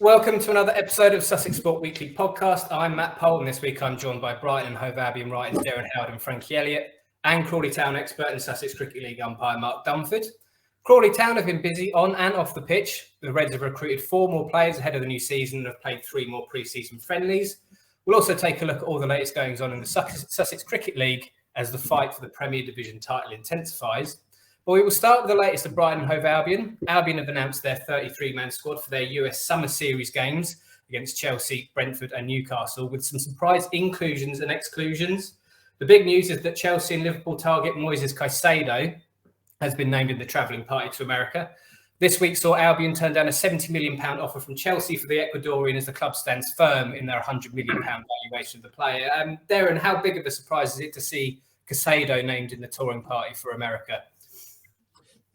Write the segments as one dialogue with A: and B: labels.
A: Welcome to another episode of Sussex Sport Weekly podcast. I'm Matt Pohl, and this week I'm joined by Brighton and Hove Albion writers Derren and Frankie Elliott, and Crawley Town expert and Sussex Cricket League umpire Mark Dunford. Crawley Town have been busy on and off the pitch. The Reds have recruited 4 more players ahead of the new season and have played 3 more pre-season friendlies. We'll also take a look at all the latest goings on in the Sussex Cricket League as the fight for the Premier Division title intensifies. But we will start with the latest of Brighton Hove Albion. Albion have announced their 33-man squad for their US Summer Series games against Chelsea, Brentford and Newcastle, with some surprise inclusions and exclusions. The big news is that Chelsea and Liverpool target Moises Caicedo has been named in the travelling party to America. This week saw Albion turn down a £70 million offer from Chelsea for the Ecuadorian as the club stands firm in their £100 million valuation of the player. Derren, how big of a surprise is it to see Caicedo named in the touring party for America?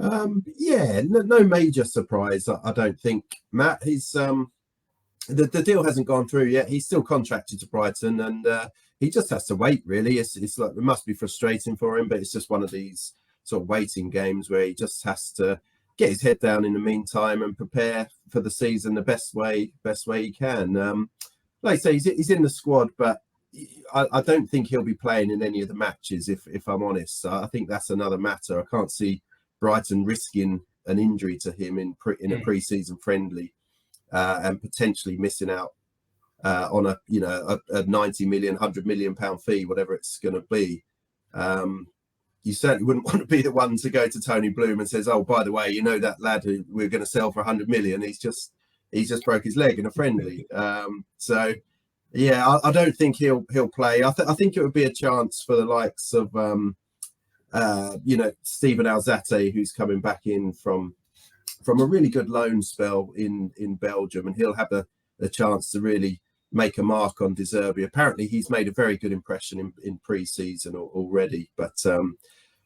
B: No major surprise, I don't think, Matt. He's the deal hasn't gone through yet. He's still contracted to Brighton, and he just has to wait. Really, it's like it must be frustrating for him, but it's just one of these sort of waiting games where he just has to get his head down in the meantime and prepare for the season the best way he can. Like I say, he's in the squad, but I don't think he'll be playing in any of the matches. If I'm honest, I think that's another matter. I can't see Brighton risking an injury to him in a pre-season friendly and potentially missing out on a 90 million, £100 million fee, whatever it's going to be. You certainly wouldn't want to be the one to go to Tony Bloom and says, "Oh, by the way, you know that lad who we're going to sell for 100 million? He's just broke his leg in a friendly." I don't think he'll play. I think it would be a chance for the likes of Steven Alzate, who's coming back in from a really good loan spell in Belgium, and he'll have a chance to really make a mark on De Zerbi. Apparently he's made a very good impression in pre-season already, but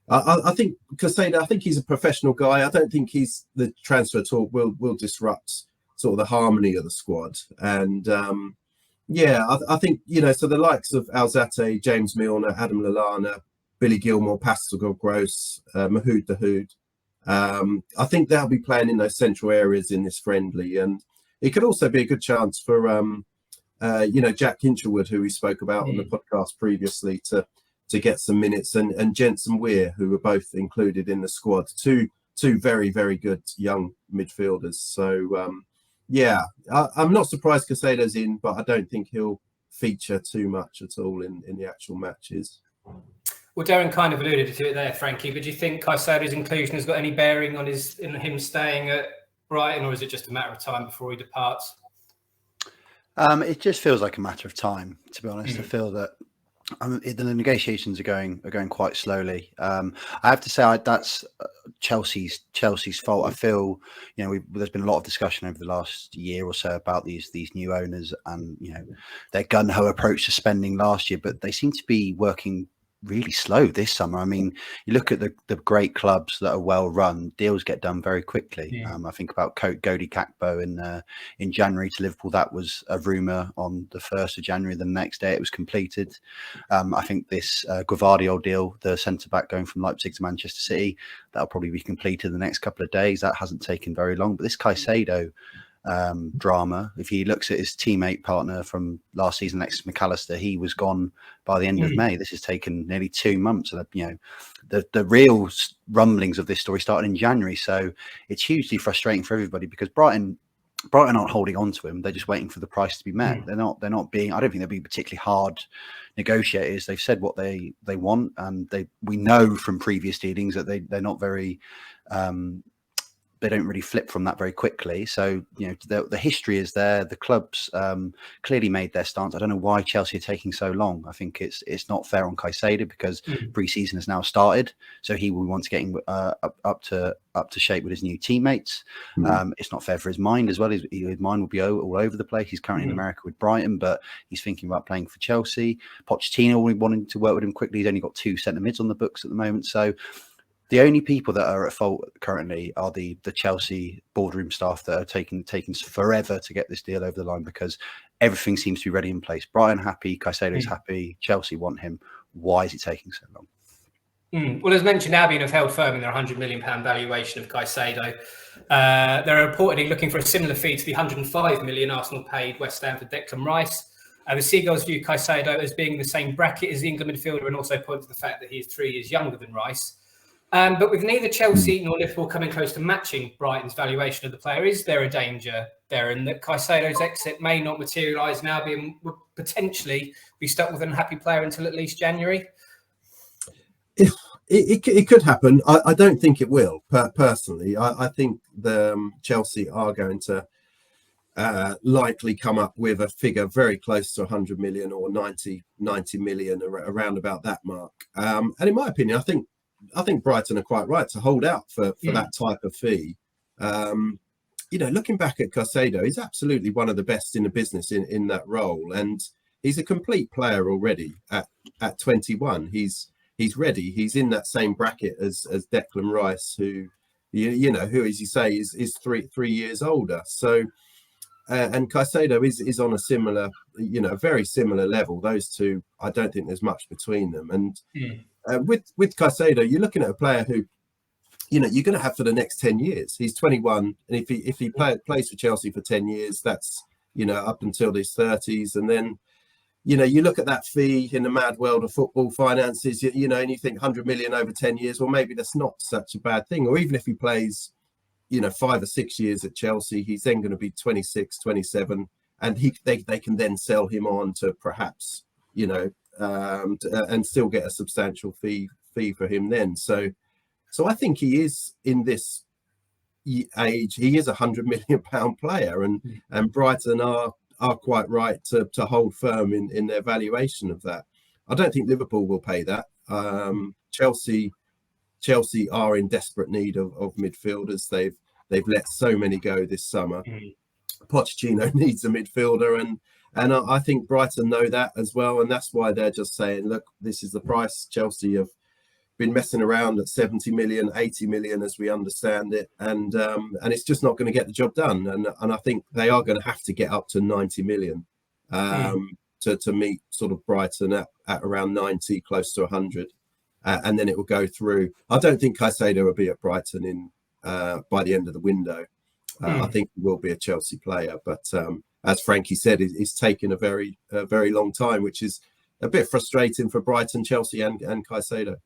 B: I think Caicedo, I think he's a professional guy. I don't think the transfer talk will disrupt sort of the harmony of the squad. And I think, so the likes of Alzate, James Milner, Adam Lallana, Billy Gilmore, Pascal Gross, Mahood Dahoud. I think they'll be playing in those central areas in this friendly, and it could also be a good chance for Jack Hinchelwood, who we spoke about on the podcast previously, to get some minutes, and Jensen Weir, who were both included in the squad. Two very, very good young midfielders. So I'm not surprised Caicedo's in, but I don't think he'll feature too much at all in the actual matches.
A: Well, Derren kind of alluded to it there, Frankie, but do you think Caicedo's inclusion has got any bearing on him staying at Brighton, or is it just a matter of time before he departs?
C: It just feels like a matter of time, to be honest. I feel that the negotiations are going quite slowly. I have to say that's Chelsea's fault. I feel there's been a lot of discussion over the last year or so about these new owners and their gun-ho approach to spending last year, but they seem to be working really slow this summer. I mean, you look at the great clubs that are well run, deals get done very quickly. I think about Godi Kakpo in January to Liverpool. That was a rumour on the 1st of January. The next day it was completed. I think this Gvardiol deal, the centre-back going from Leipzig to Manchester City, that'll probably be completed in the next couple of days. That hasn't taken very long. But this Caicedo drama, if he looks at his teammate partner from last season, Alexis McAllister, he was gone by the end of May. This has taken nearly 2 months, and the real rumblings of this story started in January. So it's hugely frustrating for everybody, because Brighton aren't holding on to him. They're just waiting for the price to be met. They're not being, I don't think they'll be particularly hard negotiators. They've said what they want, and we know from previous dealings that they're not very they don't really flip from that very quickly. So, the history is there. The clubs clearly made their stance. I don't know why Chelsea are taking so long. I think it's not fair on Caicedo, because pre-season has now started. So he will want to get him up to shape with his new teammates. It's not fair for his mind as well. His mind will be all over the place. He's currently in America with Brighton, but he's thinking about playing for Chelsea. Pochettino will be wanting to work with him quickly. He's only got 2 centre mids on the books at the moment. So the only people that are at fault currently are the Chelsea boardroom staff that are taking forever to get this deal over the line, because everything seems to be ready in place. Brighton happy, Caicedo's happy, Chelsea want him. Why is it taking so long?
A: Well, as mentioned, Albion have held firm in their £100 million valuation of Caicedo. They're reportedly looking for a similar fee to the £105 million Arsenal paid West Ham for Declan Rice. The Seagulls view Caicedo as being in the same bracket as the England midfielder and also point to the fact that he is 3 years younger than Rice. But with neither Chelsea nor Liverpool coming close to matching Brighton's valuation of the player, is there a danger, Derren, that Caicedo's exit may not materialise and Albion would potentially be stuck with an unhappy player until at least January?
B: It could happen. I don't think it will, personally. I think Chelsea are going to likely come up with a figure very close to 100 million or 90 million, around about that mark. And in my opinion, I think Brighton are quite right to hold out for that type of fee. Looking back at Caicedo, he's absolutely one of the best in the business in that role, and he's a complete player already at 21. He's ready. He's in that same bracket as Declan Rice, who who, as you say, is three years older. So. And Caicedo is on a similar, very similar level. Those two, I don't think there's much between them. And with Caicedo, you're looking at a player who, you're going to have for the next 10 years. He's 21, and if he plays for Chelsea for 10 years, that's up until his 30s. And then, you look at that fee in the mad world of football finances, and you think 100 million over 10 years. Well, maybe that's not such a bad thing. Or even if he plays 5 or 6 years at Chelsea, he's then going to be 26, 27, and they can then sell him on to perhaps, and still get a substantial fee for him then. So I think he is, in this age, he is £100 million player, and Brighton are quite right to hold firm in their valuation of that. I don't think Liverpool will pay that. Chelsea are in desperate need of midfielders. They've let so many go this summer. Pochettino needs a midfielder, and I think Brighton know that as well, and that's why they're just saying, look, this is the price. Chelsea have been messing around at 70 million, 80 million as we understand it, and it's just not going to get the job done. And I think they are going to have to get up to 90 million to meet sort of Brighton at around 90, close to 100. And then it will go through. I don't think Caicedo will be at Brighton by the end of the window. I think he will be a Chelsea player, but as Frankie said, it's taken a very long time, which is a bit frustrating for Brighton, Chelsea, and Caicedo.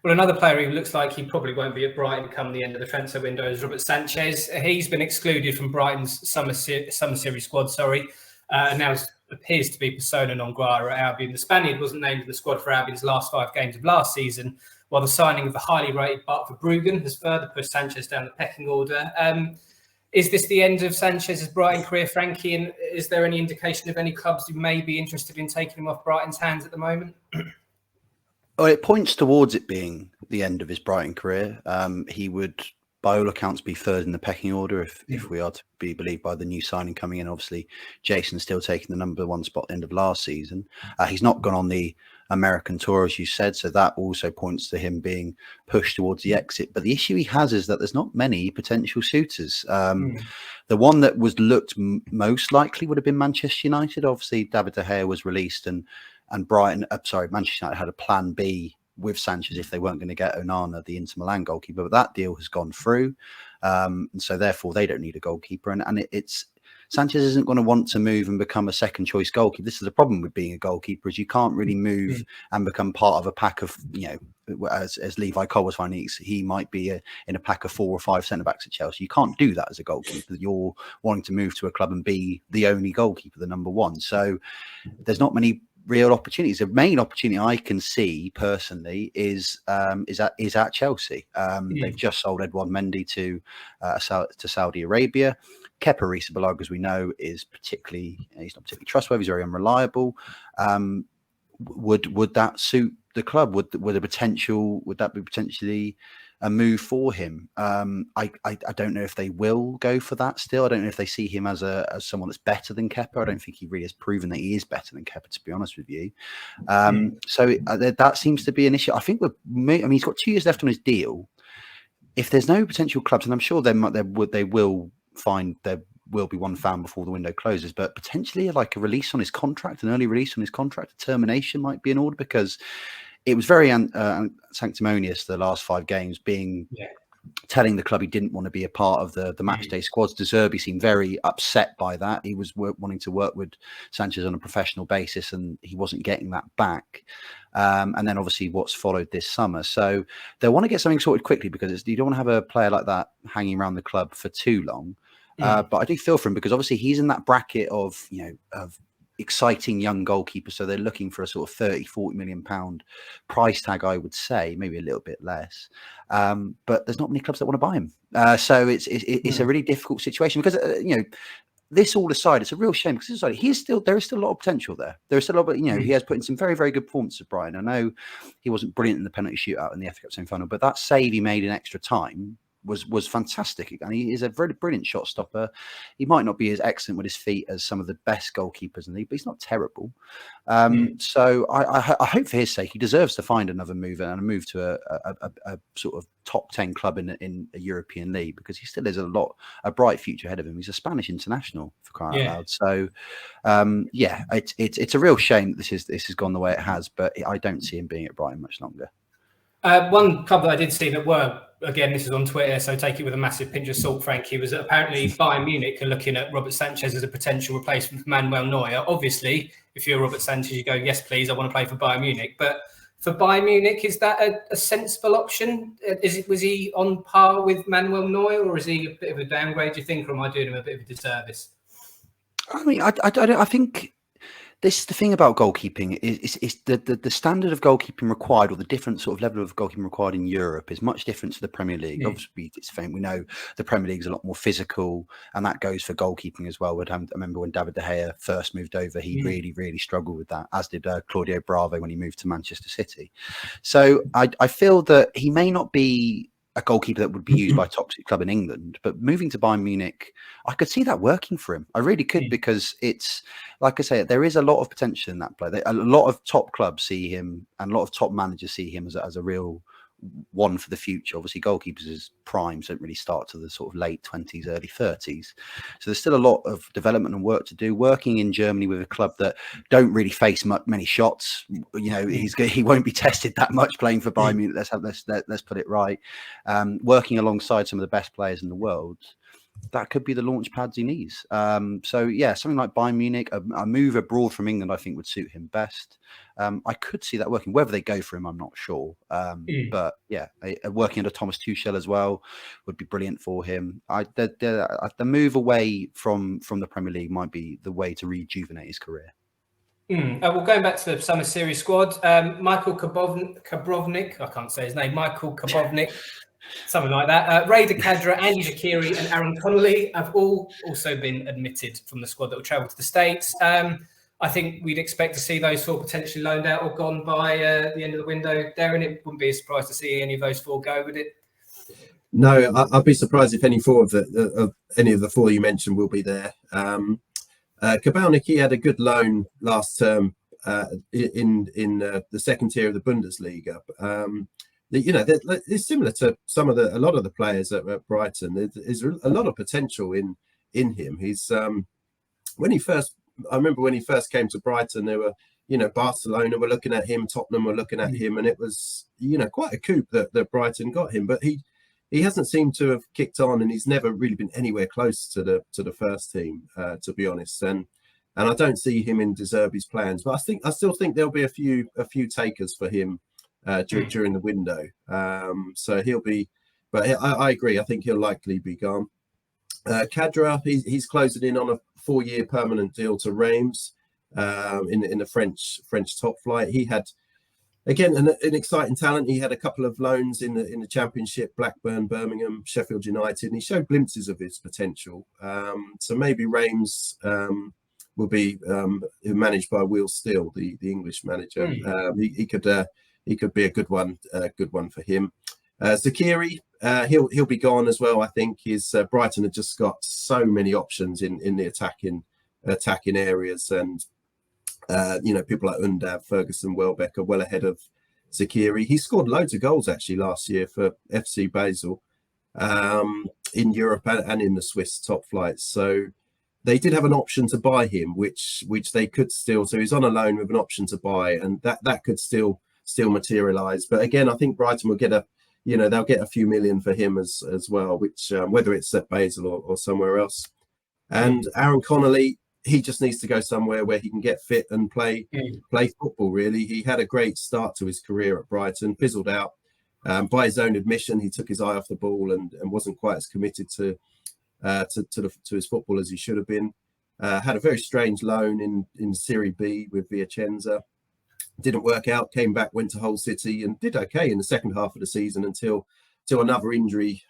A: Well, another player who looks like he probably won't be at Brighton come the end of the transfer window is Robert Sanchez. He's been excluded from Brighton's summer series squad. And now appears to be persona non grata at Albion. The Spaniard wasn't named in the squad for Albion's last 5 games of last season, while the signing of the highly rated Bartford Bruggen has further pushed Sanchez down the pecking order. Is this the end of Sanchez's Brighton career, Frankie? And is there any indication of any clubs who may be interested in taking him off Brighton's hands at the moment?
C: Well, it points towards it being the end of his Brighton career. He would, by all accounts, be third in the pecking order if we are to be believed by the new signing coming in. Obviously, Jason's still taking the number 1 spot at the end of last season. He's not gone on the American tour, as you said, so that also points to him being pushed towards the exit. But the issue he has is that there's not many potential suitors. The one that was looked most likely would have been Manchester United. Obviously, David De Gea was released, and Manchester United had a plan B with Sanchez if they weren't going to get Onana, the Inter Milan goalkeeper. But that deal has gone through, and so therefore they don't need a goalkeeper. And it's Sanchez isn't going to want to move and become a second choice goalkeeper. This is the problem with being a goalkeeper, is you can't really move and become part of a pack of, as Levi Cole was finding, he might be in a pack of 4 or 5 centre backs at Chelsea. You can't do that as a goalkeeper. You're wanting to move to a club and be the only goalkeeper, the number 1. So there's not many real opportunities. The main opportunity I can see personally is at Chelsea. They've just sold Edouard Mendy to Saudi Arabia. Kepa Arrizabalaga, as we know, he's not particularly trustworthy. He's very unreliable. Would that suit the club? Would that be potentially a move for him? I don't know if they will go for that still. I don't know if they see him as someone that's better than Kepa. I don't think he really has proven that he is better than Kepa, to be honest with you. So that seems to be an issue. I think he's got 2 years left on his deal. If there's no potential clubs, and I'm sure they will find there will be one found before the window closes, but potentially like a release on his contract, an early release on his contract, a termination might be in order, because it was very sanctimonious the last 5 games, telling the club he didn't want to be a part of the match day squads. De Zerbi seemed very upset by that. He was wanting to work with Sanchez on a professional basis, and he wasn't getting that back. And then obviously what's followed this summer. So they want to get something sorted quickly, because you don't want to have a player like that hanging around the club for too long. But I do feel for him, because obviously he's in that bracket of exciting young goalkeepers. So they're looking for a sort of 30-40 million pound price tag, I would say, maybe a little bit less. But there's not many clubs that want to buy him. So it's a really difficult situation, because this all aside, it's a real shame, because there is still a lot of potential there. There is still a lot, he has put in some very, very good performances, Brian. I know he wasn't brilliant in the penalty shootout in the FA Cup semi-final, but that save he made in extra time was fantastic, and he is a very brilliant shot stopper. He might not be as excellent with his feet as some of the best goalkeepers in the league, but he's not terrible. So I hope for his sake he deserves to find another move, and a move to a sort of top 10 club in a European league, because he still has a bright future ahead of him. He's a Spanish international, for crying out loud. So it's a real shame that this has gone the way it has, but I don't see him being at Brighton much longer.
A: One club that I did see that were, again, this is on Twitter, so take it with a massive pinch of salt, Frankie, was that apparently Bayern Munich are looking at Robert Sanchez as a potential replacement for Manuel Neuer. Obviously, if you're Robert Sanchez, you go, yes, please, I want to play for Bayern Munich. But for Bayern Munich, is that a sensible option? Was he on par with Manuel Neuer, or is he a bit of a downgrade, do you think, or am I doing him a bit of a disservice?
C: I mean, I think... This is the thing about goalkeeping, is the standard of goalkeeping required, or the different sort of level of goalkeeping required in Europe, is much different to the Premier League. Obviously, it's fine. We know the Premier League is a lot more physical, and that goes for goalkeeping as well. I remember when David De Gea first moved over, he really, really struggled with that, as did Claudio Bravo when he moved to Manchester City. So I feel that he may not be a goalkeeper that would be used by a top club in England, but moving to Bayern Munich, I could see that working for him. I really could, because it's, like I say, there is a lot of potential in that player. A lot of top clubs see him, and a lot of top managers see him as a real one for the future. Obviously, goalkeepers' primes don't really start to the sort of late 20s, early 30s. So there's still a lot of development and work to do. Working in Germany with a club that don't really face many shots, he won't be tested that much playing for Bayern Munich. Let's put it right. Working alongside some of the best players in the world, that could be the launch pads he needs. So yeah, something like Bayern Munich, a move abroad from England, I think would suit him best. I could see that working. Whether they go for him, I'm not sure. But yeah, working under Thomas Tuchel as well would be brilliant for him. The move away from the Premier League might be the way to rejuvenate his career.
A: Well, going back to the Summer Series squad, Michael Kabrovnik, I can't say his name, Michael Kabrovnik, something like that. Ray De Cadra, Andy Shaqiri and Aaron Connolly have all also been admitted from the squad that will travel to the States. I think we'd expect to see those 4 potentially loaned out or gone by the end of the window. Derren, it wouldn't be a surprise to see any of those 4 go, would it?
B: No, I'd be surprised if any of the 4 you mentioned will be there. Kabelnik, he had a good loan last term in the second tier of the Bundesliga. It's similar to a lot of the players at Brighton. There's a lot of potential in him. He's I remember when he first came to Brighton, there were, Barcelona were looking at him, Tottenham were looking at him, and it was, quite a coup that Brighton got him. But he hasn't seemed to have kicked on, and he's never really been anywhere close to the first team, to be honest. And I don't see him in De Zerbi's plans. But I still think there'll be a few takers for him during the window. So he'll be, but I agree. I think he'll likely be gone. Cadra, he's closing in on a 4-year permanent deal to Reims in the French top flight. He had, again, an exciting talent. He had a couple of loans in the Championship, Blackburn, Birmingham, Sheffield United, and he showed glimpses of his potential. So maybe Reims will be managed by Will Steele, the English manager. He could be a good one for him. Zakiri, he'll be gone as well. I think Brighton have just got so many options in the attacking areas, and people like Undav, Ferguson, Welbeck are well ahead of Zakiri. He scored loads of goals actually last year for FC Basel in Europe and in the Swiss top flights. So they did have an option to buy him, which they could still. So he's on a loan with an option to buy, and that could still still materialise. But again, I think Brighton will get they'll get a few million for him as well, which whether it's at Basel or somewhere else. And Aaron Connolly, he just needs to go somewhere where he can get fit and play football. Really, he had a great start to his career at Brighton, fizzled out. By his own admission, he took his eye off the ball and wasn't quite as committed to his football as he should have been. Had a very strange loan in Serie B with Vicenza. Didn't work out, came back, went to Hull City and did okay in the second half of the season until another injury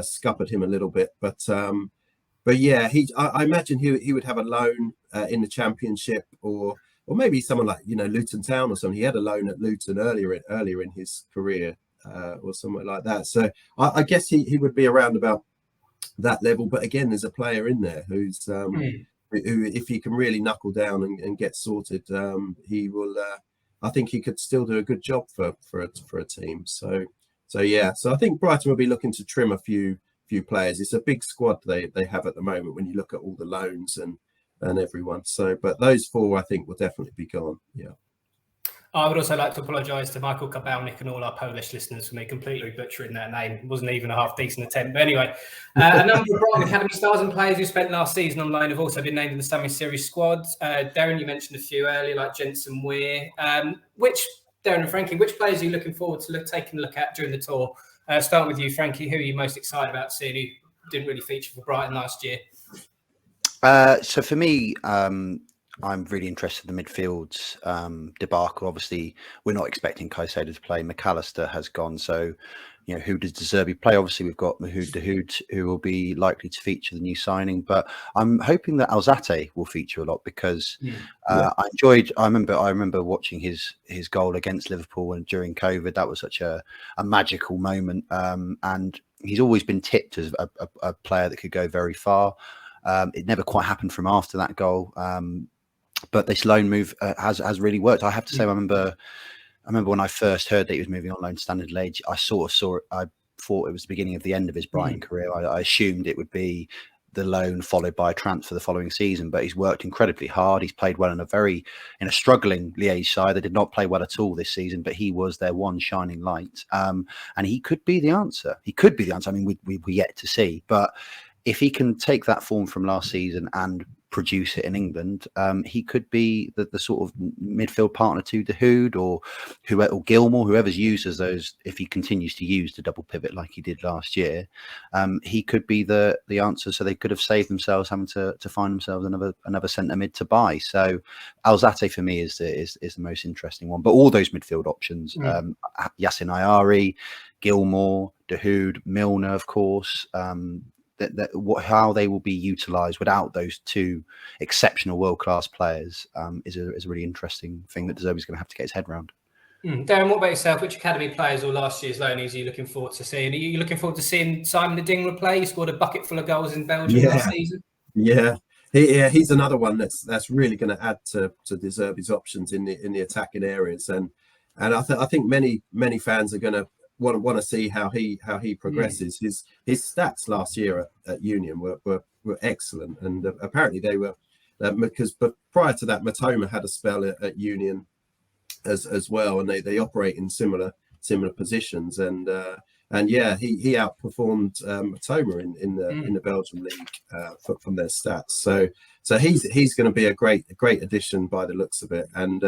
B: scuppered him a little bit. But yeah, I imagine he would have a loan in the Championship or maybe someone like Luton Town or something. He had a loan at Luton earlier in his career or somewhere like that. So I guess he would be around about that level. But again, there's a player in there who, if he can really knuckle down and get sorted, he will. I think he could still do a good job for a team. So yeah. So I think Brighton will be looking to trim a few players. It's a big squad they have at the moment when you look at all the loans and everyone. So, but those four I think will definitely be gone. Yeah.
A: I would also like to apologise to Michael Kabalnik and all our Polish listeners for me completely butchering that name. It wasn't even a half decent attempt. But anyway, a number of Brighton Academy stars and players who spent last season on loan have also been named in the Summer Series squad. Derren, you mentioned a few earlier, like Jensen Weir. Derren and Frankie, which players are you looking forward to taking a look at during the tour? Start with you, Frankie. Who are you most excited about seeing who didn't really feature for Brighton last year?
C: So for me, I'm really interested in the midfield's debacle. Obviously, we're not expecting Caicedo to play. McAllister has gone. So, who does De Zerbi play? Obviously, we've got Mahoud Dahoud, who will be likely to feature the new signing. But I'm hoping that Alzate will feature a lot because I remember watching his goal against Liverpool and during COVID. That was such a magical moment. And he's always been tipped as a player that could go very far. It never quite happened from after that goal. But this loan move has really worked. I have to say, I remember when I first heard that he was moving on loan to Standard Liège, I sort of saw it. I thought it was the beginning of the end of his Brighton career. I assumed it would be the loan followed by a transfer the following season. But he's worked incredibly hard. He's played well in a struggling Liège side. They did not play well at all this season, but he was their one shining light. And he could be the answer. I mean, we're yet to see, but if he can take that form from last season and produce it in England, he could be the sort of midfield partner to Dahoud or Gilmour, whoever's used as those. If he continues to use the double pivot like he did last year, he could be the answer. So they could have saved themselves having to find themselves another centre mid to buy. So Alzate for me is the most interesting one. But all those midfield options, Yassin Ayari, Gilmour, Dahoud, Milner, of course. How they will be utilised without those two exceptional world-class players is a really interesting thing that De Zerbi's going to have to get his head around.
A: Derren, what about yourself? Which academy players or last year's loanees are you looking forward to seeing? Are you looking forward to seeing Simon Adingra play? He scored a bucket full of goals in Belgium last season. Yeah,
B: he's another one that's really going to add to De Zerbi's options in the attacking areas, and I think many fans are going to want to see how he progresses. His stats last year at Union were excellent, and apparently they were but prior to that, Matoma had a spell at Union as well, and they operate in similar positions, and yeah, he outperformed Matoma in the Belgian league from their stats. So he's going to be a great addition by the looks of it, and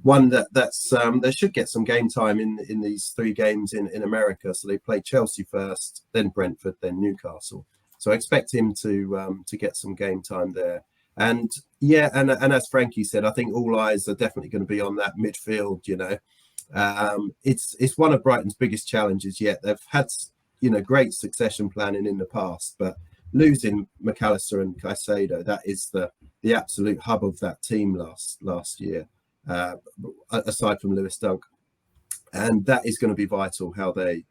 B: one that's they should get some game time in these 3 games in America. So they play Chelsea first, then Brentford, then Newcastle. So I expect him to get some game time there. And yeah, and as Frankie said, I think all eyes are definitely going to be on that midfield. It's one of Brighton's biggest challenges yet. They've had great succession planning in the past, but losing McAllister and Caicedo, that is the absolute hub of that team last year. Aside from Lewis Dunk, and that is going to be vital how they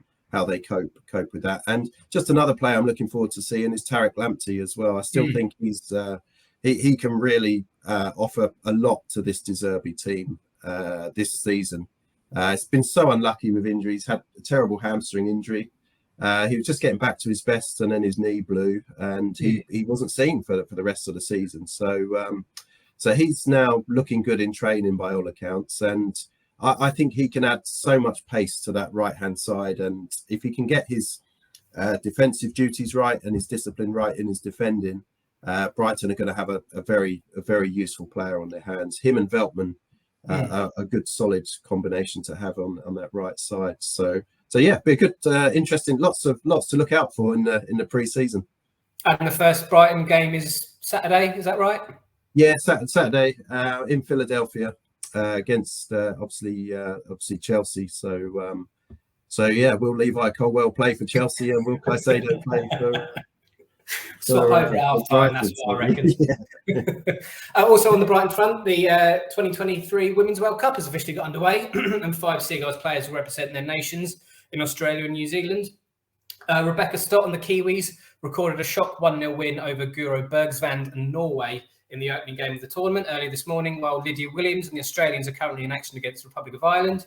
B: cope with that. And just another player I'm looking forward to seeing is Tariq Lamptey as well. I still think he can really offer a lot to this De Zerbi team this season. It's been so unlucky with injuries. Had a terrible hamstring injury. He was just getting back to his best, and then his knee blew, and he wasn't seen for the rest of the season. So he's now looking good in training by all accounts, and I think he can add so much pace to that right-hand side. And if he can get his defensive duties right and his discipline right in his defending, Brighton are going to have a very useful player on their hands. Him and Veltman are a good solid combination to have on that right side. So yeah, be a good, interesting, lots to look out for in the pre-season.
A: And the first Brighton game is Saturday, is that right?
B: Yeah, Saturday in Philadelphia against obviously Chelsea. So yeah, will Levi Colwell play for Chelsea and will Caicedo play for?
A: Swap over at half time, that's what I reckon. Also on the Brighton front, the 2023 Women's World Cup has officially got underway, and 5 Seagulls players will represent their nations in Australia and New Zealand. Rebecca Stott and the Kiwis recorded a shock 1-0 win over Guro Bergsvand and Norway in the opening game of the tournament early this morning, while Lydia Williams and the Australians are currently in action against the Republic of Ireland.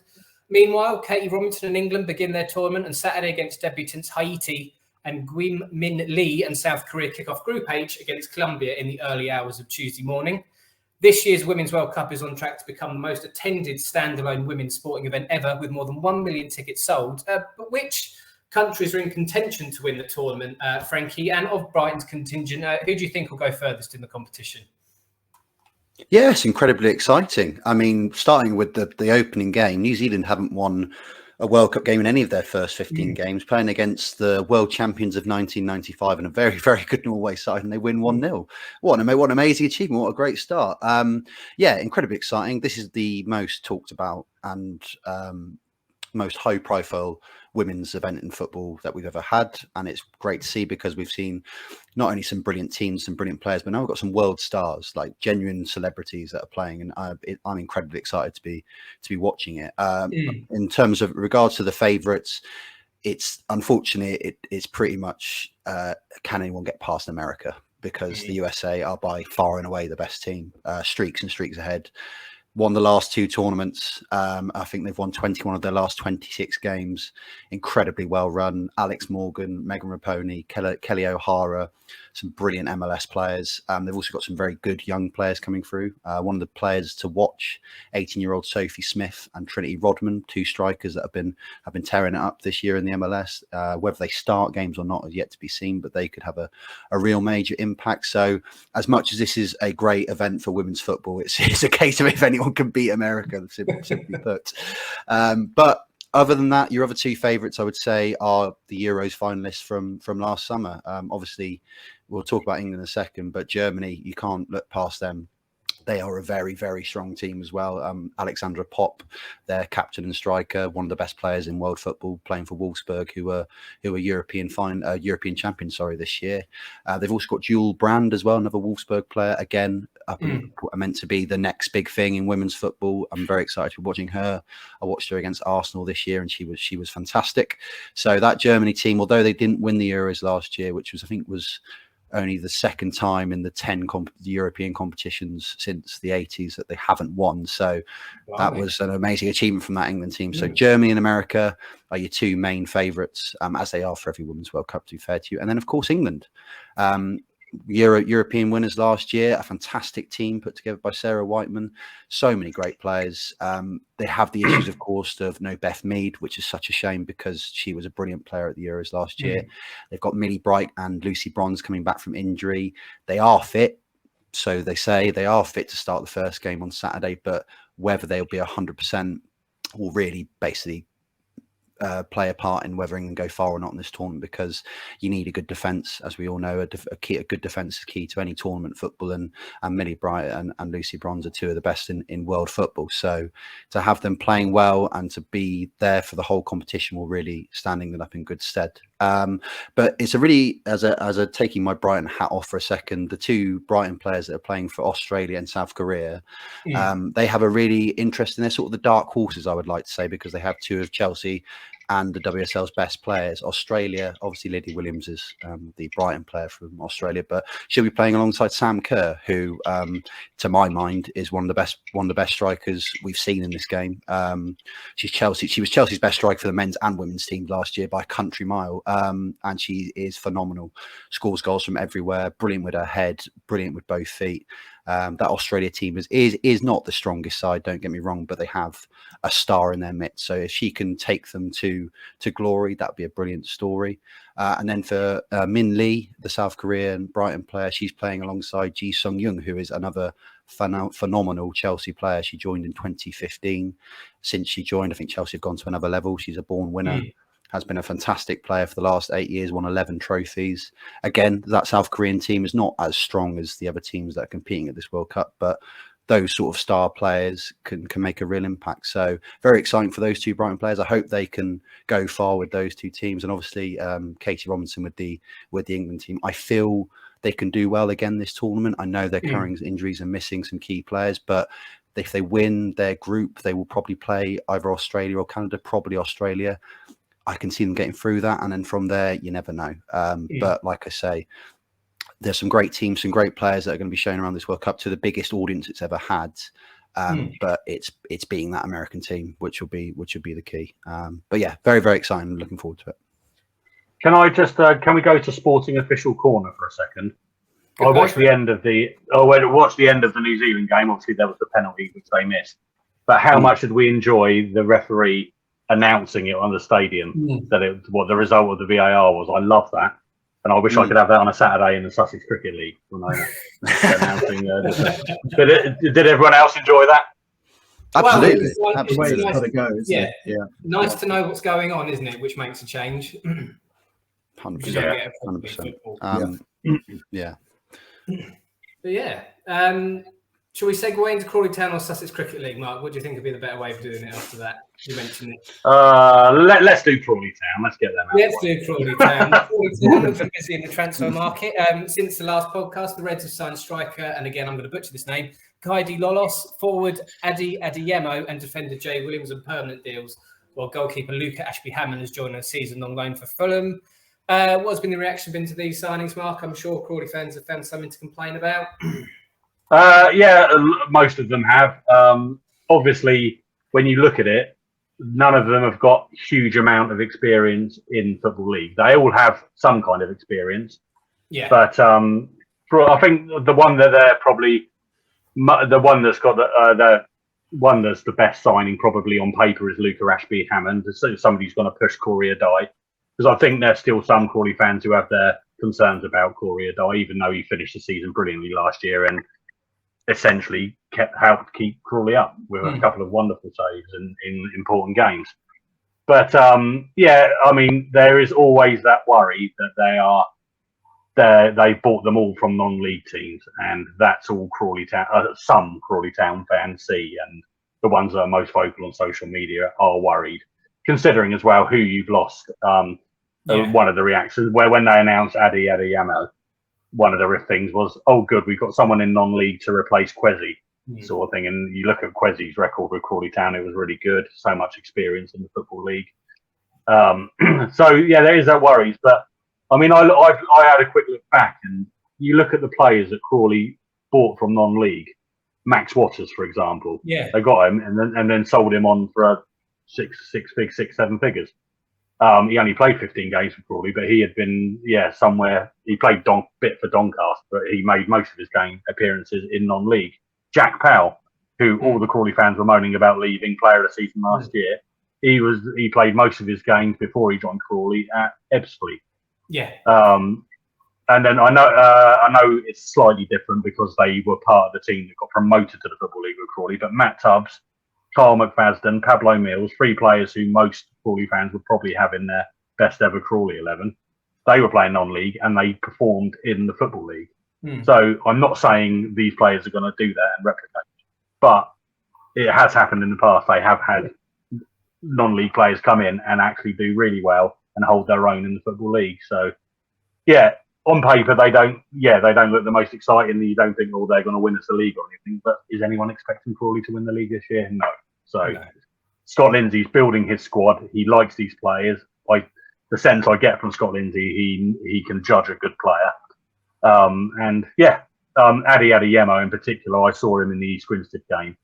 A: Meanwhile, Katie Robinson and England begin their tournament on Saturday against debutants Haiti, and Guim Min Lee and South Korea kick off Group H against Colombia in the early hours of Tuesday morning. This year's Women's World Cup is on track to become the most attended standalone women's sporting event ever, with more than 1 million tickets sold. But which countries are in contention to win the tournament, Frankie? And of Brighton's contingent, who do you think will go furthest in the competition?
C: Yeah, it's incredibly exciting. I mean, starting with the opening game, New Zealand haven't won a World Cup game in any of their first 15 games, playing against the world champions of 1995 and a very, very good Norway side, and they win 1-0. What an amazing achievement. What a great start. Yeah, incredibly exciting. This is the most talked about and most high-profile women's event in football that we've ever had, and it's great to see because we've seen not only some brilliant teams, some brilliant players, but now we've got some world stars, like genuine celebrities that are playing, and I'm incredibly excited to be watching it. In terms of regards to the favourites, it's unfortunately it's pretty much can anyone get past America, because the USA are by far and away the best team, streaks and streaks ahead. Won the last 2 tournaments. I think they've won 21 of their last 26 games. Incredibly well run. Alex Morgan, Megan Raponi, Kelly O'Hara, some brilliant MLS players. They've also got some very good young players coming through. One of the players to watch, 18-year-old Sophie Smith and Trinity Rodman, 2 strikers that have been tearing it up this year in the MLS. Whether they start games or not is yet to be seen, but they could have a real major impact. So as much as this is a great event for women's football, it's a case of if anyone can beat America, simply put. But other than that, your other 2 favourites, I would say, are the Euros finalists from last summer. Obviously, we'll talk about England in a second, but Germany, you can't look past them. They are a very, very strong team as well. Alexandra Popp, their captain and striker, one of the best players in world football, playing for Wolfsburg, who were European champions this year. They've also got Jule Brand as well, another Wolfsburg player, again, meant to be the next big thing in women's football. I'm very excited to be watching her. I watched her against Arsenal this year, and she was fantastic. So that Germany team, although they didn't win the Euros last year, which I think was only the second time in the 10 European competitions since the 80s that they haven't won. So that was an amazing achievement from that England team. So Germany and America are your 2 main favourites, as they are for every Women's World Cup, to be fair to you. And then, of course, England. European winners last year, a fantastic team put together by Sarah Whiteman. So many great players. They have the issues, of course, of no Beth Mead, which is such a shame because she was a brilliant player at the Euros last year. They've got Millie Bright and Lucy Bronze coming back from injury. They are fit, so they say they are fit to start the first game on Saturday, but whether they'll be 100% will really basically play a part in whether England go far or not in this tournament, because you need a good defence, as we all know. A good defence is key to any tournament football, and Millie Bright and Lucy Bronze are 2 of the best in world football. So to have them playing well and to be there for the whole competition will really stand England up in good stead. But it's a really, as a taking my Brighton hat off for a second, the 2 Brighton players that are playing for Australia and South Korea, they have a really interesting, they're sort of the dark horses, I would like to say, because they have 2 of Chelsea and the WSL's best players. Australia, obviously Lydia Williams is the Brighton player from Australia, but she'll be playing alongside Sam Kerr, who, to my mind, is one of the best strikers we've seen in this game. She was Chelsea's best striker for the men's and women's team last year by a country mile, and she is phenomenal. Scores goals from everywhere, brilliant with her head, brilliant with both feet. That Australia team is not the strongest side, don't get me wrong, but they have a star in their midst. So if she can take them to glory, that'd be a brilliant story. And then for Min Lee, the South Korean Brighton player, she's playing alongside Ji Sung Young, who is another phenomenal Chelsea player. She joined in 2015. Since she joined, I think Chelsea have gone to another level. She's a born winner. Has been a fantastic player for the last 8 years, won 11 trophies. Again, that South Korean team is not as strong as the other teams that are competing at this World Cup, but those sort of star players can make a real impact. So very exciting for those two Brighton players. I hope they can go far with those two teams. And obviously Katie Robinson with the England team. I feel they can do well again this tournament. I know they're carrying injuries and missing some key players, but if they win their group, they will probably play either Australia or Canada, probably Australia. I can see them getting through that. And then from there, you never know. But like I say, there's some great teams, some great players that are going to be shown around this World Cup to the biggest audience it's ever had. But it's being that American team, which will be the key. But yeah, very, very exciting. Looking forward to it.
D: Can I just can we go to Sporting Official Corner for a second? I watched the end of the New Zealand game. Obviously, there was the penalty which they missed. But how much did we enjoy the referee announcing it on the stadium what the result of the VAR was? I love that. And I wish I could have that on a Saturday in the Sussex Cricket League. When I announcing, did everyone else enjoy that?
C: Absolutely.
B: Well,
C: Absolutely.
B: it's got to go, isn't it? Yeah.
A: Nice to know what's going on, isn't it? Which makes a change.
C: 100%. 100%. Yeah.
A: But yeah. Shall we segue into Crawley Town or Sussex Cricket League, Mark? What do you think would be the better way of doing it after that? You mentioned it.
D: Let's do Crawley Town. Let's get them out.
A: Let's do Crawley Town. Crawley Town have been busy in the transfer market. Since the last podcast, the Reds have signed striker, and again, I'm going to butcher this name, Kaidi Lolos, forward Adi Adeyemo, and defender Jay Williams on permanent deals, while goalkeeper Luca Ashby-Hammond has joined a season on loan for Fulham. What has been the reaction to these signings, Mark? I'm sure Crawley fans have found something to complain about.
D: Yeah, most of them have. Obviously, when you look at it, none of them have got huge amount of experience in Football League. They all have some kind of experience.
A: Yeah.
D: But I think the one that they're probably the one that's got the one that's the best signing probably on paper is Luca Ashby-Hammond. Somebody who's going to push Corey Adai, because I think there's still some Crawley fans who have their concerns about Corey Adai, even though he finished the season brilliantly last year and essentially helped keep Crawley up with a couple of wonderful saves in important games. But yeah, I mean, there is always that worry that they bought them all from non-league teams, and that's all Crawley Town. Some Crawley Town fans see, and the ones that are most vocal on social media are worried, considering as well who you've lost. One of the reactions where when they announced Adi Adeyemo, one of the things was, "Oh, good, we've got someone in non-league to replace Kwesi," sort of thing. And you look at Kwesi's record with Crawley Town; it was really good. So much experience in the Football League. So yeah, there is that worries, but. I mean, I had a quick look back, and you look at the players that Crawley bought from non-league. Max Waters, for example.
A: Yeah.
D: They got him and then sold him on for seven figures. He only played 15 games for Crawley, but he had been somewhere. He played bit for Doncaster, but he made most of his game appearances in non-league. Jack Powell, who all the Crawley fans were moaning about leaving, player of the season last year. He played most of his games before he joined Crawley at Ebbsfleet.
A: Yeah.
D: And then I know it's slightly different because they were part of the team that got promoted to the Football League with Crawley. But Matt Tubbs, Carl McFadden, Pablo Mills, three players who most Crawley fans would probably have in their best ever Crawley 11. They were playing non-league and they performed in the Football League. So I'm not saying these players are going to do that and replicate, but it has happened in the past. They have had non-league players come in and actually do really well and hold their own in the Football League. So, yeah, on paper they don't look the most exciting. You don't think, they're going to win us the league or anything. But is anyone expecting Crawley to win the league this year? No. So, Scott Lindsay's building his squad. He likes these players. The sense I get from Scott Lindsay, he can judge a good player. Adi Adeyemo in particular, I saw him in the East Grinstead game.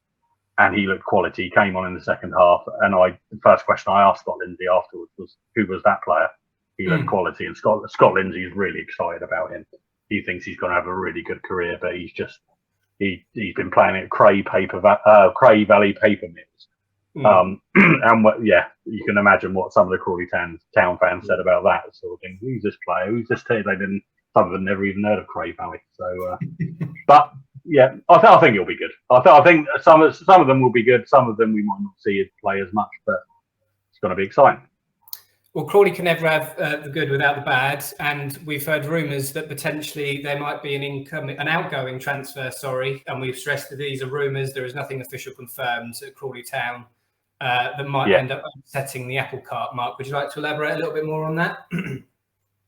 D: And he looked quality. He came on in the second half, and the first question I asked Scott Lindsay afterwards was, "Who was that player?" He looked quality, and Scott Lindsay is really excited about him. He thinks he's going to have a really good career, but he's just he's been playing at Cray Valley Paper Mills. And you can imagine what some of the Crawley Town fans said about that sort of thing. Who's this player? Who's this team? Some of them never even heard of Cray Valley. So, but yeah, I think it'll be good. I think some of them will be good. Some of them we might not see it play as much, but it's going to be exciting.
A: Well, Crawley can never have the good without the bad, and we've heard rumours that potentially there might be an outgoing transfer. And we've stressed that these are rumours. There is nothing official confirmed at Crawley Town that might end up upsetting the apple cart. Mark, would you like to elaborate a little bit more on that?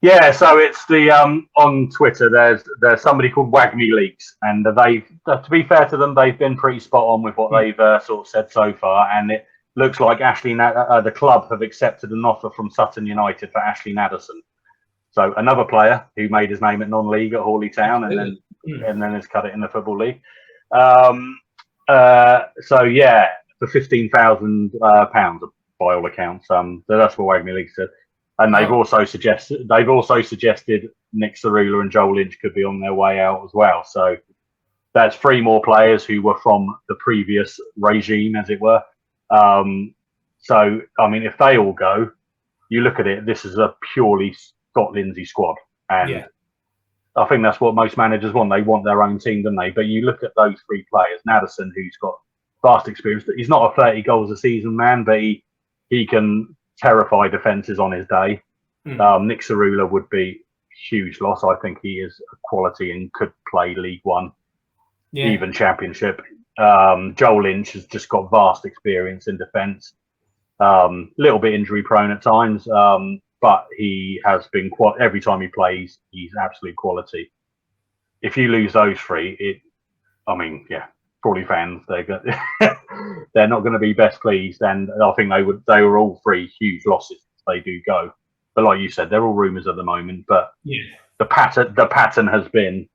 D: Yeah, so it's the on Twitter. There's somebody called Wagme Leaks, and to be fair to them, they've been pretty spot on with what they've sort of said so far, and it looks like the club have accepted an offer from Sutton United for Ashley Naderson. So another player who made his name at non-league at Crawley Town, and then has cut it in the Football League. So yeah, for £15,000 by all accounts. So that's what Wagme League said. And they've also suggested Nick Cerula and Joel Lynch could be on their way out as well. So that's 3 more players who were from the previous regime, as it were. So I mean, if they all go, you look at it. This is a purely Scott Lindsay squad, and I think that's what most managers want. They want their own team, don't they? But you look at those 3 players. Naderson, who's got vast experience. He's not a 30 goals a season man, but he can terrify defences on his day. Nick Cerula would be huge loss. I think he is a quality and could play League One, even Championship. Joel Lynch has just got vast experience in defence. Little bit injury prone at times, but he has been every time he plays, he's absolute quality. If you lose those 3, Crawley fans, they're not going to be best pleased, and I think they were all 3 huge losses if they do go. But like you said, they're all rumours at the moment. But the pattern has been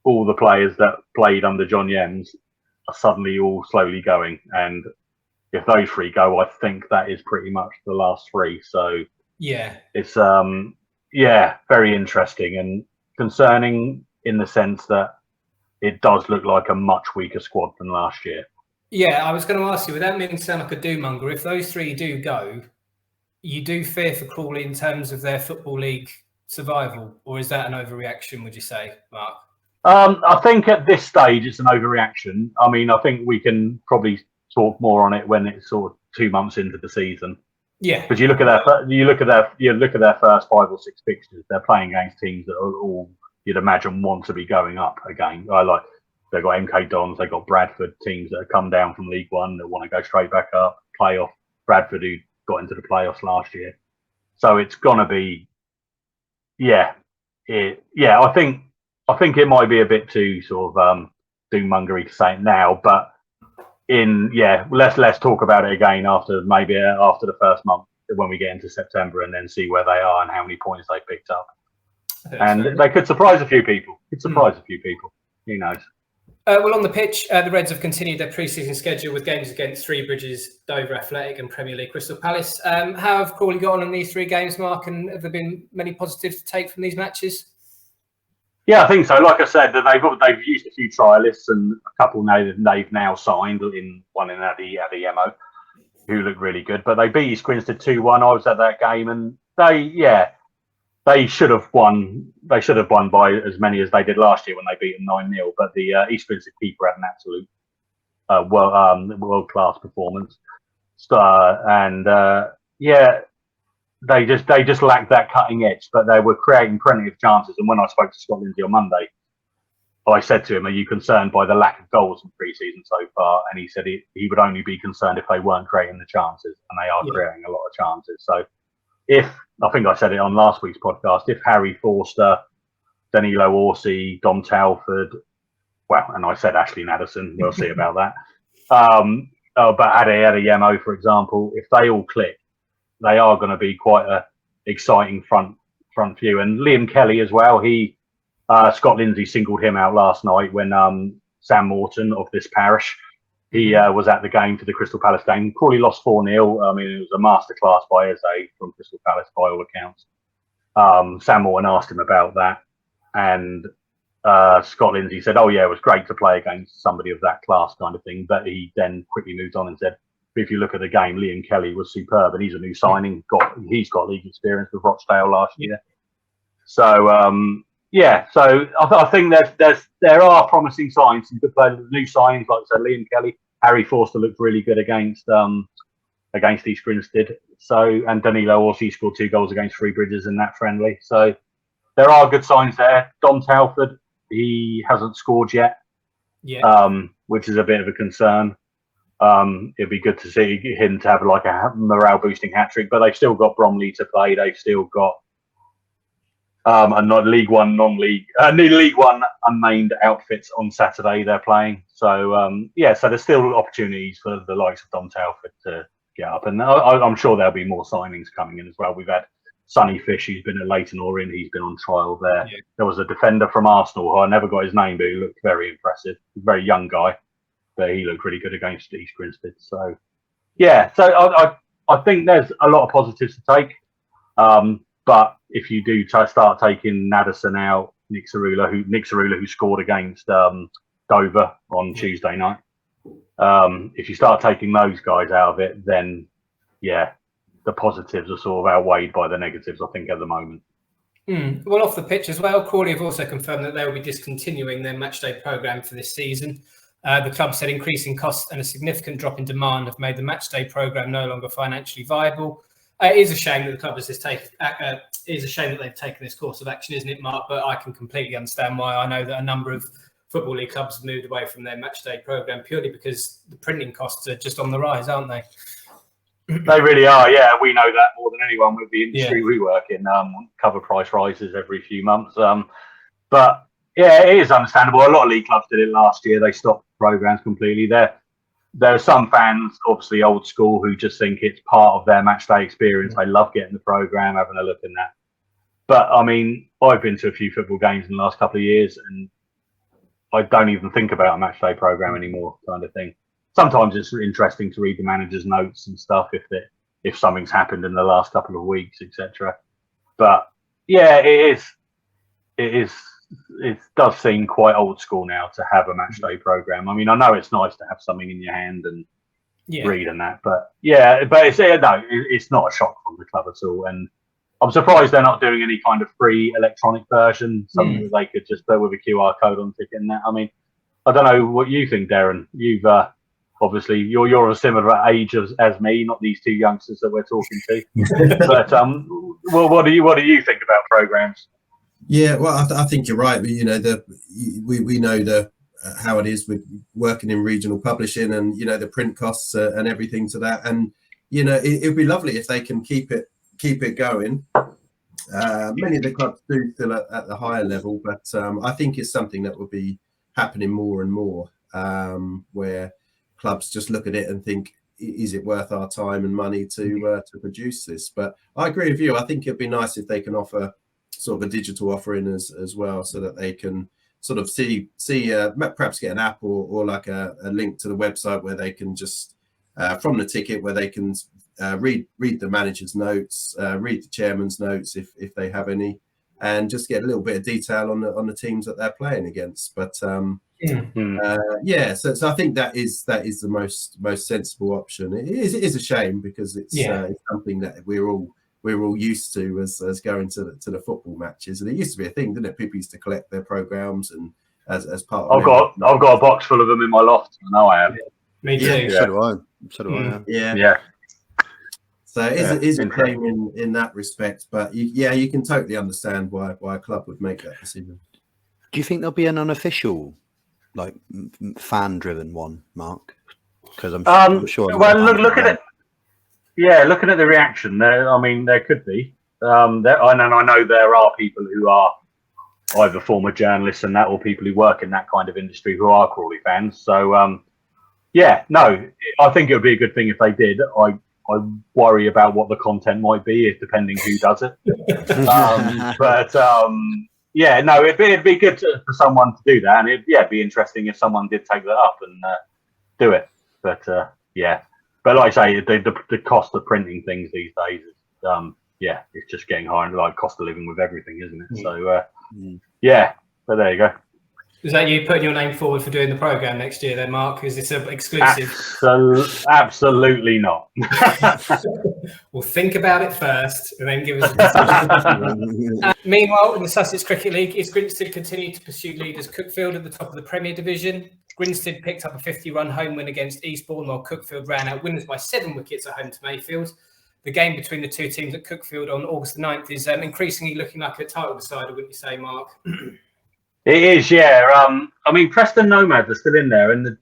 D: all the players that played under John Yems are suddenly all slowly going, and if those 3 go, I think that is pretty much the last 3. So it's very interesting and concerning in the sense that it does look like a much weaker squad than last year.
A: Yeah, I was going to ask you, without meaning to sound like a doom-monger, if those 3 do go, you do fear for Crawley in terms of their Football League survival, or is that an overreaction, would you say, Mark?
D: I think at this stage it's an overreaction. I mean, I think we can probably talk more on it when it's sort of 2 months into the season. Yeah, because you look at their first 5 or 6 fixtures, they're playing against teams that are all you'd imagine want to be going up again. They've got MK Dons, they've got Bradford, teams that have come down from League One that want to go straight back up. Playoff Bradford, who got into the playoffs last year. So it's gonna be, I think it might be a bit too sort of doom-mongery to say it now, but let's talk about it again after the first month when we get into September, and then see where they are and how many points they picked up. And they could surprise a few people. Who knows?
A: Well, on the pitch, the Reds have continued their pre-season schedule with games against Three Bridges, Dover Athletic and Premier League Crystal Palace. How have Crawley got on in these 3 games, Mark, and have there been many positives to take from these matches?
D: Yeah, I think so. Like I said, they've used a few trialists, and a couple they've now signed. One in Adeyemo, who looked really good. But they beat East Grinstead 2-1. I was at that game, and they should have won. They should have won by as many as they did last year when they beat them 9-0. But the East Grinstead keeper had an absolute world-class performance. They just lacked that cutting edge, but they were creating plenty of chances. And when I spoke to Scott Lindsay on Monday, I said to him, "Are you concerned by the lack of goals in pre-season so far?" And he said he would only be concerned if they weren't creating the chances, and they are creating a lot of chances. So, I think I said it on last week's podcast, if Harry Forster, Danilo Orsi, Dom Talford, and I said Ashley Naderson, we'll see about that. But Adeyemo, for example, if they all click, they are going to be quite a exciting front view. And Liam Kelly as well. Scott Lindsay singled him out last night when Sam Morton of this parish, he was at the game for the Crystal Palace game. Crawley lost 4-0. I mean, it was a masterclass by Eze from Crystal Palace by all accounts. Sam Morton asked him about that, and Scott Lindsay said, "Oh yeah, it was great to play against somebody of that class," kind of thing. But he then quickly moved on and said, "If you look at the game, Liam Kelly was superb, and he's a new signing. He's got league experience with Rochdale last year." So so I think there are promising signs. Some good players, new signings like I said, Liam Kelly, Harry Forster looked really good against East Grinstead. So and Danilo also scored 2 goals against Three Bridges in that friendly. So there are good signs there. Dom Telford, he hasn't scored yet, which is a bit of a concern. It'd be good to see him to have like a morale boosting hat trick, but they've still got Bromley to play. They've still got a League One non-league, League One unnamed outfits on Saturday. They're playing, so so there's still opportunities for the likes of Dom Telford to get up, and I'm sure there'll be more signings coming in as well. We've had Sonny Fish, who's been at Leyton Orient, he's been on trial there. Yeah. There was a defender from Arsenal who I never got his name, but he looked very impressive. Very young guy, but he looked really good against East Grinstead. So, I think there's a lot of positives to take. But if you do start taking Naderson out, Nick Cerula, who scored against Dover on Tuesday night, if you start taking those guys out of it, then the positives are sort of outweighed by the negatives, I think, at the moment.
A: Well, off the pitch as well, Crawley have also confirmed that they will be discontinuing their matchday programme for this season. The club said increasing costs and a significant drop in demand have made the matchday programme no longer financially viable. It is a shame that the club has they've taken this course of action, isn't it, Mark? But I can completely understand why. I know that a number of Football League clubs have moved away from their matchday programme purely because the printing costs are just on the rise, aren't they?
D: They really are, yeah. We know that more than anyone with the industry we work in. Cover price rises every few months. But yeah, it is understandable. A lot of league clubs did it last year. They stopped programs completely. There are some fans, obviously old school, who just think it's part of their matchday experience. They love getting the program, having a look in that. But I mean, I've been to a few football games in the last couple of years, and I don't even think about a matchday program anymore, kind of thing. Sometimes it's interesting to read the manager's notes and stuff if something's happened in the last couple of weeks, etc. But yeah, it does seem quite old school now to have a matchday program. I mean, I know it's nice to have something in your hand and read and that, but it's not a shock from the club at all. And I'm surprised they're not doing any kind of free electronic version, something that they could just put with a QR code on ticket and that. I mean, I don't know what you think, Derren. You've obviously you're a similar age as me, not these two youngsters that we're talking to. But what do you think about programs?
B: Yeah, well, I think you're right. You know, we know how it is with working in regional publishing, and you know the print costs and everything to that. And you know, it'd be lovely if they can keep it going. Many of the clubs do still at the higher level, but I think it's something that will be happening more and more, where clubs just look at it and think, is it worth our time and money to produce this? But I agree with you. I think it'd be nice if they can offer sort of a digital offering as well, so that they can sort of see perhaps get an app or like a link to the website where they can just from the ticket where they can read the manager's notes, read the chairman's notes if they have any, and just get a little bit of detail on the teams that they're playing against. But so I think that is the most sensible option. It is a shame because it's something that we're all used to as going to the football matches, and it used to be a thing, didn't it? People used to collect their programs and as part of.
D: I've got a box full of them in my loft. I know I have.
A: Me too.
C: Yeah. So do I.
B: Yeah. So it is a shame in that respect, but you can totally understand why a club would make that decision.
C: Do you think there'll be an unofficial, like fan-driven one, Mark? Because I'm sure.
D: Well, look at it. Yeah, looking at the reaction there, I mean, there could be. I know there are people who are either former journalists and that, or people who work in that kind of industry who are Crawley fans. So, I think it would be a good thing if they did. I worry about what the content might be, depending who does it. It'd be good for someone to do that, and it'd be interesting if someone did take that up and do it. But But like I say, the cost of printing things these days is, it's just getting higher, like cost of living with everything, isn't it? So, but there you go.
A: Is that you putting your name forward for doing the programme next year then, Mark? Is this an exclusive?
D: Absolutely not.
A: Well, think about it first and then give us a decision. Meanwhile, in the Sussex Cricket League, East Grinstead continued to pursue leaders Cookfield at the top of the Premier Division. Grinstead picked up a 50-run home win against Eastbourne, while Cookfield ran out winners by 7 wickets at home to Mayfield. The game between the two teams at Cookfield on August the 9th is increasingly looking like a title decider, wouldn't you say, Mark?
D: It is, yeah. I mean, Preston Nomads are still in there, and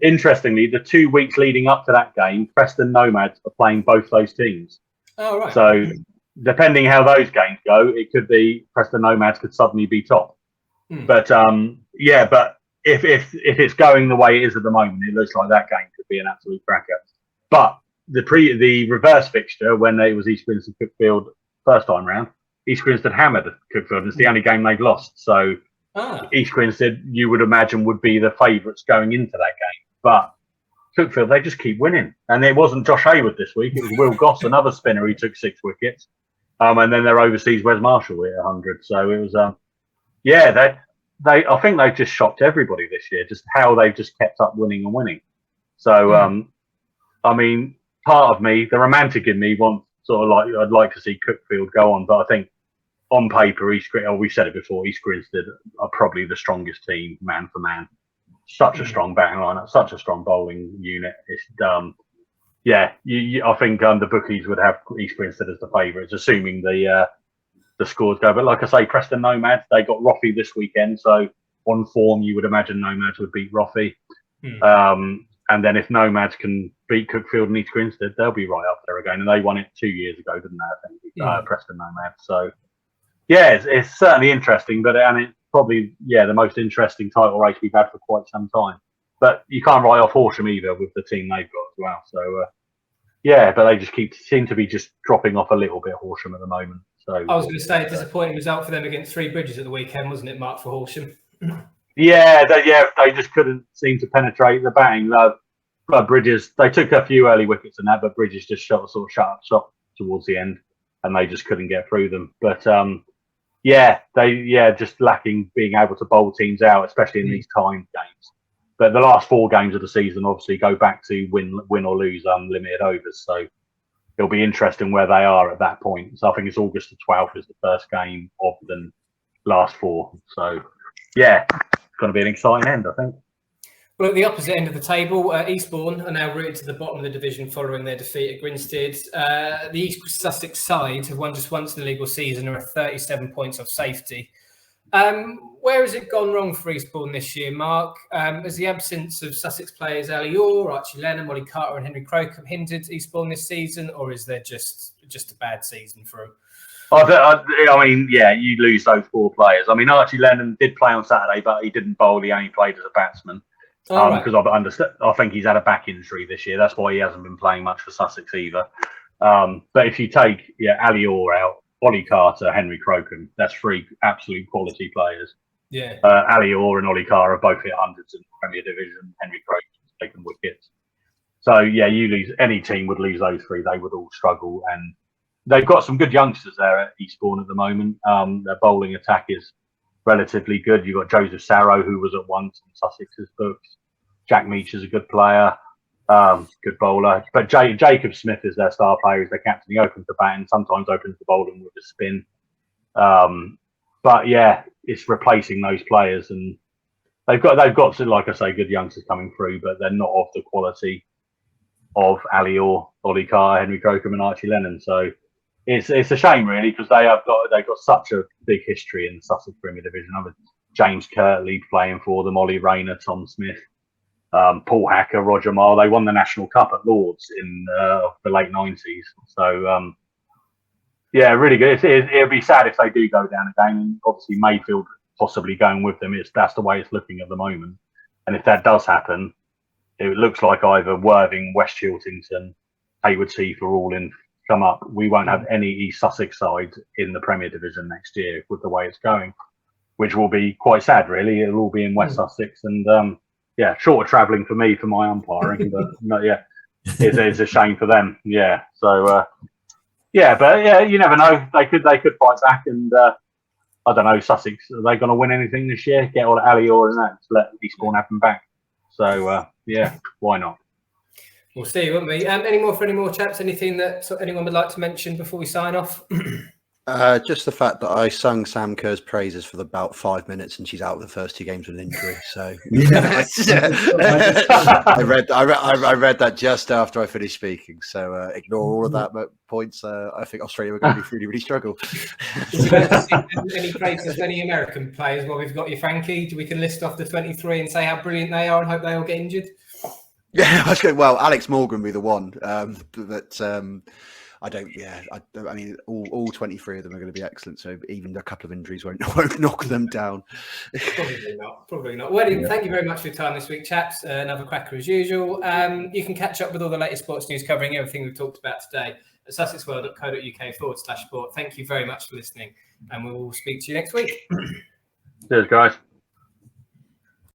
D: interestingly, the 2 weeks leading up to that game, Preston Nomads are playing both those teams.
A: Oh, right.
D: So, depending how those games go, it could be Preston Nomads could suddenly be top. But but if it's going the way it is at the moment, it looks like that game could be an absolute cracker. But the reverse fixture when it was East Grinstead Cookfield first time round, East Grinstead hammered Cookfield, and it's the only game they've lost. So. East Grinstead, you would imagine, would be the favourites going into that game. But Cookfield, they just keep winning. And it wasn't Josh Hayward this week. It was Will Goss, another spinner who took 6 wickets. And then their overseas Wes Marshall at 100. So it was, I think they've just shocked everybody this year, just how they've just kept up winning and winning. So, I mean, part of me, the romantic in me, wants I'd like to see Cookfield go on. But I think, on paper, we've said it before, East Grinstead are probably the strongest team, man for man. Such a strong batting lineup, such a strong bowling unit. It's I think the bookies would have East Grinstead as the favourites, assuming the scores go. But like I say, Preston Nomads, they got Roffey this weekend, so on form, you would imagine Nomads would beat Roffey. And then if Nomads can beat Cookfield and East Grinstead, they'll be right up there again. And they won it 2 years ago, didn't they? I think Preston Nomads. So. Yeah, it's certainly interesting, and it's probably the most interesting title race we've had for quite some time. But you can't write off Horsham either with the team they've got as well. So but they just seem to be just dropping off a little bit, Horsham, at the moment. So
A: I was going to say, a disappointing result for them against Three Bridges at the weekend, wasn't it, Mark, for Horsham?
D: They just couldn't seem to penetrate the batting. Bridges, they took a few early wickets and that, but Bridges just shot up shot towards the end, and they just couldn't get through them. But just lacking being able to bowl teams out, especially in these timed games. But the last 4 games of the season obviously go back to win or lose unlimited overs. So it'll be interesting where they are at that point. So I think it's August the 12th is the first game of the last 4. So it's going to be an exciting end, I think.
A: Well, at the opposite end of the table, Eastbourne are now rooted to the bottom of the division following their defeat at Grinstead. The East Sussex side have won just once in the league all season and are 37 points off safety. Where has it gone wrong for Eastbourne this year, Mark? Has the absence of Sussex players Elliott, Archie Lennon, Molly Carter and Henry Crocombe hindered Eastbourne this season, or is there just a bad season for them?
D: I mean, you lose those 4 players. I mean, Archie Lennon did play on Saturday, but he didn't bowl. He only played as a batsman. Because I think he's had a back injury this year. That's why he hasn't been playing much for Sussex either. But if you take Elliott out, Ollie Carter, Henry Crocombe, that's 3 absolute quality players.
A: Yeah.
D: Elliott and Ollie Carter have both hit hundreds in the Premier Division. Henry Crocombe's taken wickets. So you lose, any team would lose those 3. They would all struggle, and they've got some good youngsters there at Eastbourne at the moment. Their bowling attack is relatively good. You've got Joseph Sarrow, who was at once in Sussex's books. Jack Meach is a good player, good bowler. But Jacob Smith is their star player. He's their captain. He opens the bat and sometimes opens the bowling with a spin. But it's replacing those players, and they've got to, like I say, good youngsters coming through, but they're not of the quality of Elliott, Ollie Carter, Henry Crocombe, and Archie Lennon. So it's a shame, really, because they've got such a big history in the Sussex Premier Division. James Kirtley playing for them, Ollie Rayner, Tom Smith, Paul Hacker, Roger Marr. They won the National Cup at Lords in the late 90s. So really good. It'll be sad if they do go down again, and obviously Mayfield possibly going with them. That's the way it's looking at the moment. And if that does happen, it looks like either Worthing, West Chiltington, Hayward Heath are all in. Come up. We won't have any East Sussex side in the Premier Division next year with the way it's going, which will be quite sad, really. It'll all be in West Sussex, and shorter travelling for me for my umpiring, but it's a shame for them. So you never know. They could fight back, and I don't know, Sussex, are they going to win anything this year? Get all Elliott and that, let Eastbourne have them back. So, yeah, why not?
A: We'll see, won't we? Any more chaps? Anything that anyone would like to mention before we sign off?
C: Just the fact that I sung Sam Kerr's praises for about 5 minutes, and she's out of the first 2 games with an injury. So I read that just after I finished speaking. So ignore all of that points. I think Australia were going to really struggle.
A: Any praises for any American players? Well, we've got you, Frankie. We can list off the 23 and say how brilliant they are, and hope they all get injured.
C: Yeah, I was going. Well, Alex Morgan will be the one, I don't. Yeah, I mean, all 23 of them are going to be excellent. So even a couple of injuries won't knock them down.
A: Probably not. Well, thank you very much for your time this week, chaps. Another cracker as usual. You can catch up with all the latest sports news covering everything we've talked about today at sussexworld.co.uk/sport. Thank you very much for listening, and we will speak to you next week.
D: Cheers, guys.